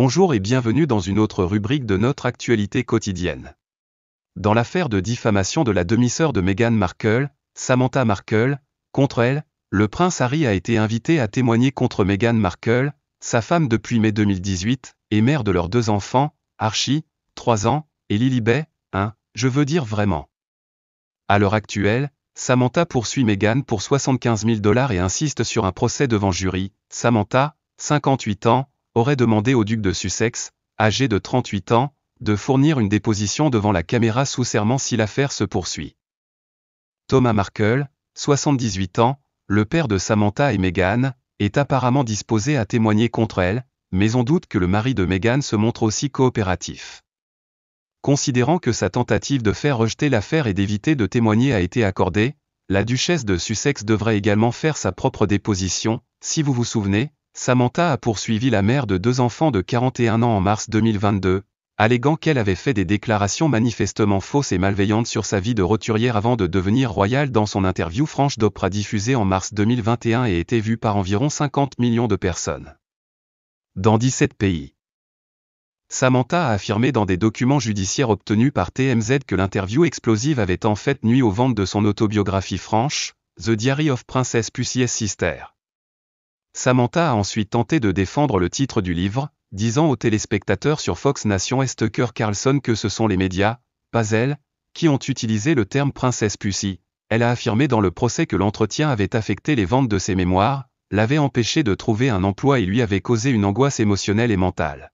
Bonjour et bienvenue dans une autre rubrique de notre actualité quotidienne. Dans l'affaire de diffamation de la demi-sœur de Meghan Markle, Samantha Markle, contre elle, le prince Harry a été invité à témoigner contre Meghan Markle, sa femme depuis mai 2018, et mère de leurs deux enfants, Archie, 3 ans, et Lilibet, 1, je veux dire vraiment. À l'heure actuelle, Samantha poursuit Meghan pour 75 000 $ et insiste sur un procès devant jury. Samantha, 58 ans, aurait demandé au duc de Sussex, âgé de 38 ans, de fournir une déposition devant la caméra sous serment si l'affaire se poursuit. Thomas Markle, 78 ans, le père de Samantha et Meghan, est apparemment disposé à témoigner contre elle, mais on doute que le mari de Meghan se montre aussi coopératif. Considérant que sa tentative de faire rejeter l'affaire et d'éviter de témoigner a été accordée, la duchesse de Sussex devrait également faire sa propre déposition. Si vous vous souvenez, Samantha a poursuivi la mère de 2 enfants de 41 ans en mars 2022, alléguant qu'elle avait fait des déclarations manifestement fausses et malveillantes sur sa vie de roturière avant de devenir royale dans son interview franche d'Oprah diffusée en mars 2021 et été vue par environ 50 millions de personnes. Dans 17 pays. Samantha a affirmé dans des documents judiciaires obtenus par TMZ que l'interview explosive avait en fait nui aux ventes de son autobiographie franche, The Diary of Princess Pussy's Sister. Samantha a ensuite tenté de défendre le titre du livre, disant aux téléspectateurs sur Fox Nation et Tucker Carlson que ce sont les médias, pas elle, qui ont utilisé le terme Princess Pussy. Elle a affirmé dans le procès que l'entretien avait affecté les ventes de ses mémoires, l'avait empêché de trouver un emploi et lui avait causé une angoisse émotionnelle et mentale.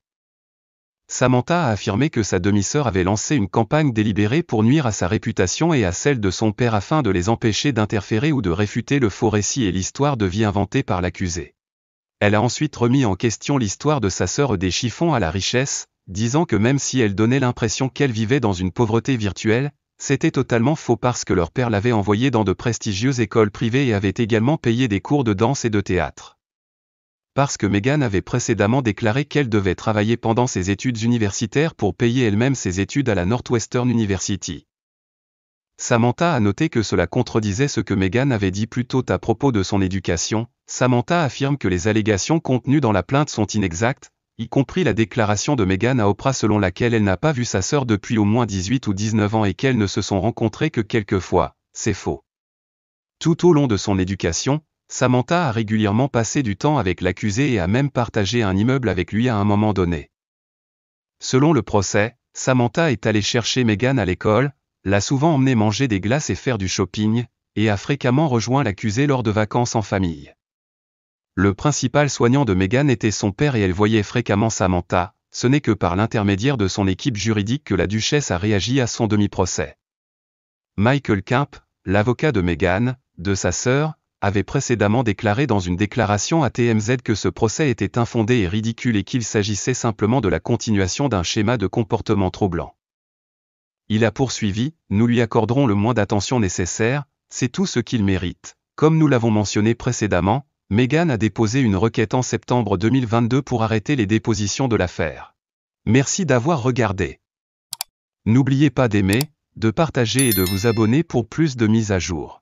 Samantha a affirmé que sa demi-sœur avait lancé une campagne délibérée pour nuire à sa réputation et à celle de son père afin de les empêcher d'interférer ou de réfuter le faux récit et l'histoire de vie inventée par l'accusé. Elle a ensuite remis en question l'histoire de sa sœur des chiffons à la richesse, disant que même si elle donnait l'impression qu'elle vivait dans une pauvreté virtuelle, c'était totalement faux parce que leur père l'avait envoyée dans de prestigieuses écoles privées et avait également payé des cours de danse et de théâtre. Parce que Meghan avait précédemment déclaré qu'elle devait travailler pendant ses études universitaires pour payer elle-même ses études à la Northwestern University. Samantha a noté que cela contredisait ce que Meghan avait dit plus tôt à propos de son éducation. Samantha affirme que les allégations contenues dans la plainte sont inexactes, y compris la déclaration de Meghan à Oprah selon laquelle elle n'a pas vu sa sœur depuis au moins 18 ou 19 ans et qu'elles ne se sont rencontrées que quelques fois. C'est faux. Tout au long de son éducation, Samantha a régulièrement passé du temps avec l'accusé et a même partagé un immeuble avec lui à un moment donné. Selon le procès, Samantha est allée chercher Meghan à l'école, l'a souvent emmené manger des glaces et faire du shopping, et a fréquemment rejoint l'accusé lors de vacances en famille. Le principal soignant de Meghan était son père et elle voyait fréquemment Samantha. Ce n'est que par l'intermédiaire de son équipe juridique que la duchesse a réagi à son demi-procès. Michael Kemp, l'avocat de Meghan, de sa sœur, avait précédemment déclaré dans une déclaration à TMZ que ce procès était infondé et ridicule et qu'il s'agissait simplement de la continuation d'un schéma de comportement troublant. Il a poursuivi, nous lui accorderons le moins d'attention nécessaire, c'est tout ce qu'il mérite. Comme nous l'avons mentionné précédemment, Meghan a déposé une requête en septembre 2022 pour arrêter les dépositions de l'affaire. Merci d'avoir regardé. N'oubliez pas d'aimer, de partager et de vous abonner pour plus de mises à jour.